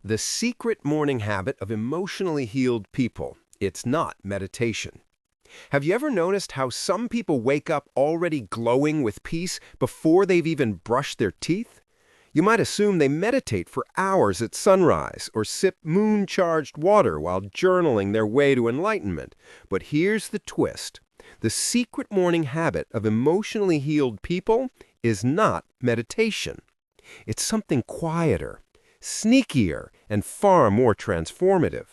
The secret morning habit of emotionally healed people. It's not meditation. Have you ever noticed how some people wake up already glowing with peace before they've even brushed their teeth? You might assume they meditate for hours at sunrise or sip moon-charged water while journaling their way to enlightenment. But here's the twist. The secret morning habit of emotionally healed people is not meditation. It's something quieter, sneakier, and far more transformative.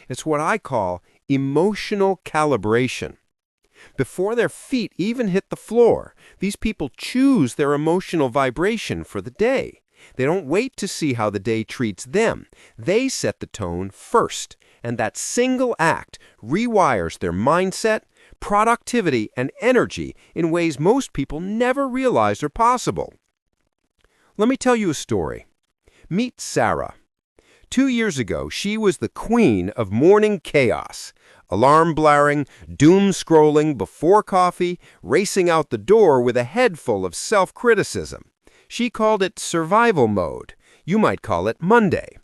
It's what I call emotional calibration. Before their feet even hit the floor, these people choose their emotional vibration for the day. They don't wait to see how the day treats them. They set the tone first, and that single act rewires their mindset, productivity, and energy in ways most people never realized are possible. Let me tell you a story. Meet Sarah. 2 years ago, she was the queen of morning chaos. Alarm blaring, doom scrolling before coffee, racing out the door with a head full of self-criticism. She called it survival mode. You might call it Monday.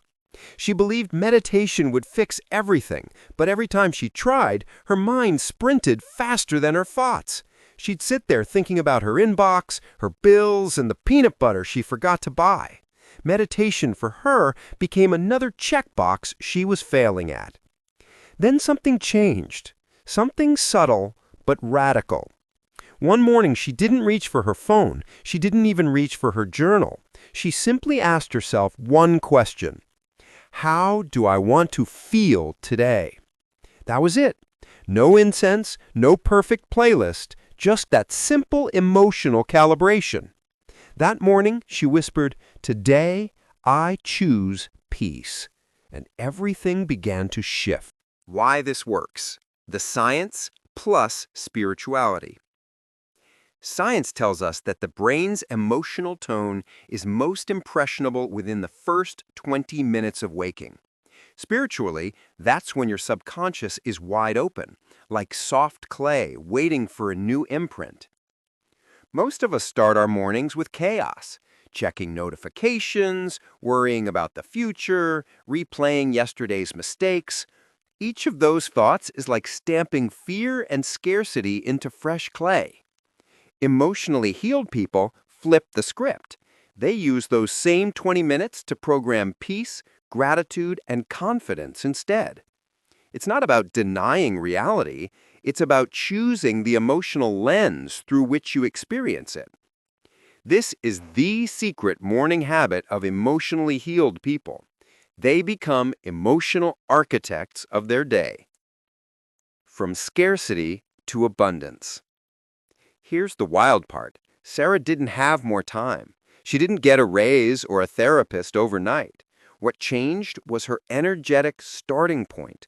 She believed meditation would fix everything, but every time she tried, her mind sprinted faster than her thoughts. She'd sit there thinking about her inbox, her bills, and the peanut butter she forgot to buy. Meditation for her became another checkbox she was failing at. Then something changed. Something subtle but radical. One morning she didn't reach for her phone. She didn't even reach for her journal. She simply asked herself one question. How do I want to feel today? That was it. No incense, no perfect playlist, just that simple emotional calibration. That morning, she whispered, "Today, I choose peace." And everything began to shift. Why this works. The science plus spirituality. Science tells us that the brain's emotional tone is most impressionable within the first 20 minutes of waking. Spiritually, that's when your subconscious is wide open, like soft clay waiting for a new imprint. Most of us start our mornings with chaos, checking notifications, worrying about the future, replaying yesterday's mistakes. Each of those thoughts is like stamping fear and scarcity into fresh clay. Emotionally healed people flip the script. They use those same 20 minutes to program peace, gratitude, and confidence instead. It's not about denying reality. It's about choosing the emotional lens through which you experience it. This is the secret morning habit of emotionally healed people. They become emotional architects of their day. From scarcity to abundance. Here's the wild part. Sarah didn't have more time. She didn't get a raise or a therapist overnight. What changed was her energetic starting point.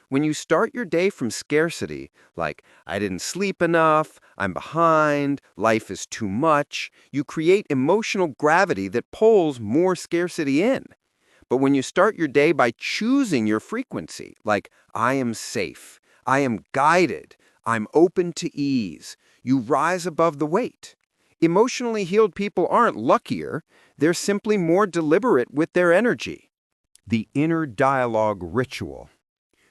When you start your day from scarcity, like, I didn't sleep enough, I'm behind, life is too much, you create emotional gravity that pulls more scarcity in. But when you start your day by choosing your frequency, like, I am safe, I am guided, I'm open to ease, you rise above the weight. Emotionally healed people aren't luckier, they're simply more deliberate with their energy. The inner dialogue ritual.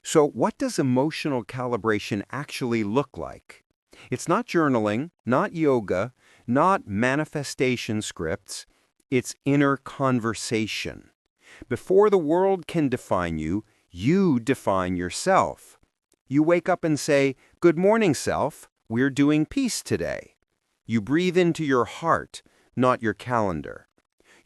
So what does emotional calibration actually look like? It's not journaling, not yoga, not manifestation scripts. It's inner conversation. Before the world can define you, you define yourself. You wake up and say, "Good morning, self. We're doing peace today." You breathe into your heart, not your calendar.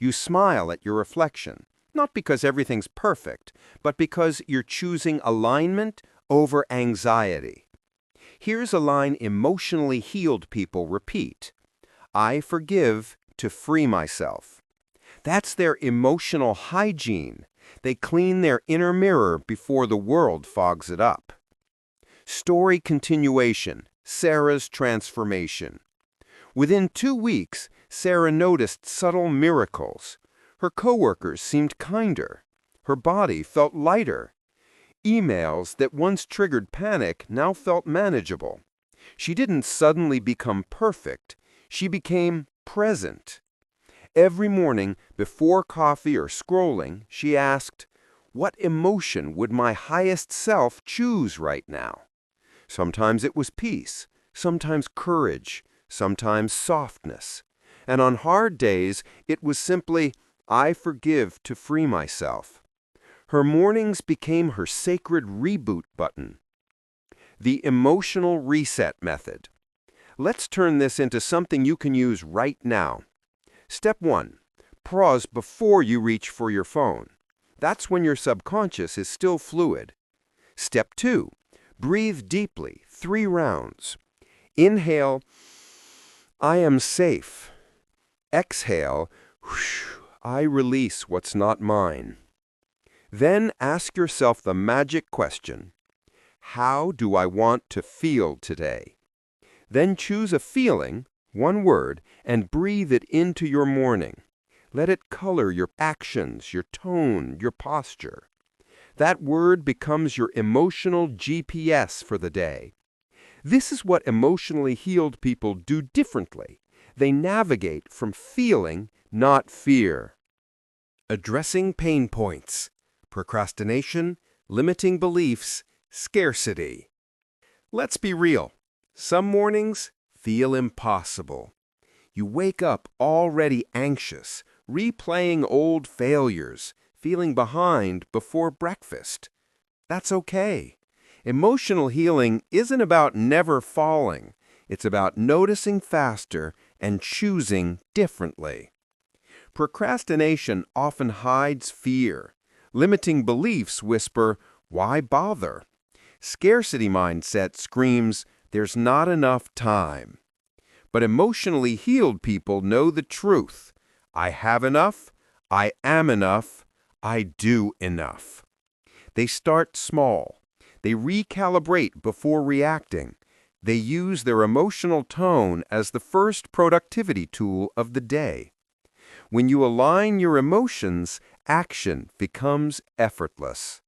You smile at your reflection. Not because everything's perfect, but because you're choosing alignment over anxiety. Here's a line emotionally healed people repeat. I forgive to free myself. That's their emotional hygiene. They clean their inner mirror before the world fogs it up. Story continuation. Sarah's transformation. Within 2 weeks, Sarah noticed subtle miracles. Her coworkers seemed kinder. Her body felt lighter. Emails that once triggered panic now felt manageable. She didn't suddenly become perfect. She became present. Every morning, before coffee or scrolling, she asked, "What emotion would my highest self choose right now?" Sometimes it was peace, sometimes courage, sometimes softness. And on hard days, it was simply, "I forgive to free myself." Her mornings became her sacred reboot button. The emotional reset method. Let's turn this into something you can use right now. Step 1. Pause before you reach for your phone. That's when your subconscious is still fluid. Step 2. Breathe deeply, 3 rounds. Inhale, "I am safe." Exhale, "I release what's not mine." Then ask yourself the magic question, how do I want to feel today? Then choose a feeling, one word, and breathe it into your morning. Let it color your actions, your tone, your posture. That word becomes your emotional GPS for the day. This is what emotionally healed people do differently. They navigate from feeling, not fear. Addressing pain points: procrastination, limiting beliefs, scarcity. Let's be real. Some mornings feel impossible. You wake up already anxious, replaying old failures, feeling behind before breakfast. That's okay. Emotional healing isn't about never falling. It's about noticing faster and choosing differently. Procrastination often hides fear. Limiting beliefs whisper, "Why bother?" Scarcity mindset screams, "There's not enough time." But emotionally healed people know the truth. I have enough, I am enough, I do enough. They start small. They recalibrate before reacting. They use their emotional tone as the first productivity tool of the day. When you align your emotions, action becomes effortless.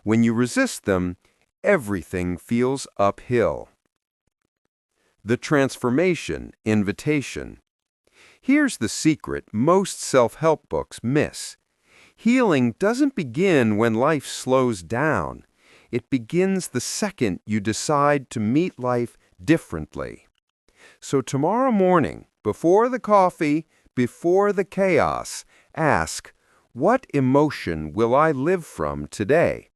When you resist them, everything feels uphill. The transformation invitation. Here's the secret most self-help books miss. Healing doesn't begin when life slows down. It begins the second you decide to meet life differently. So tomorrow morning, before the coffee, before the chaos, ask, what emotion will I live from today?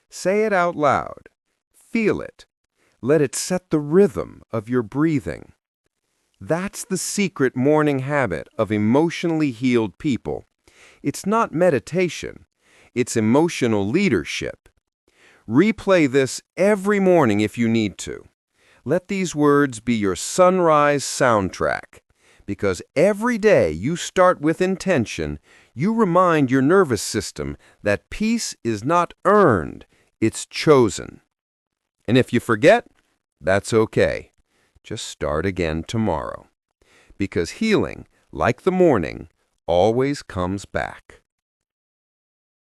Say it out loud. Feel it. Let it set the rhythm of your breathing. That's the secret morning habit of emotionally healed people. It's not meditation. It's emotional leadership. Replay this every morning if you need to. Let these words be your sunrise soundtrack. Because every day you start with intention, you remind your nervous system that peace is not earned, it's chosen. And if you forget, that's okay. Just start again tomorrow. Because healing, like the morning, always comes back.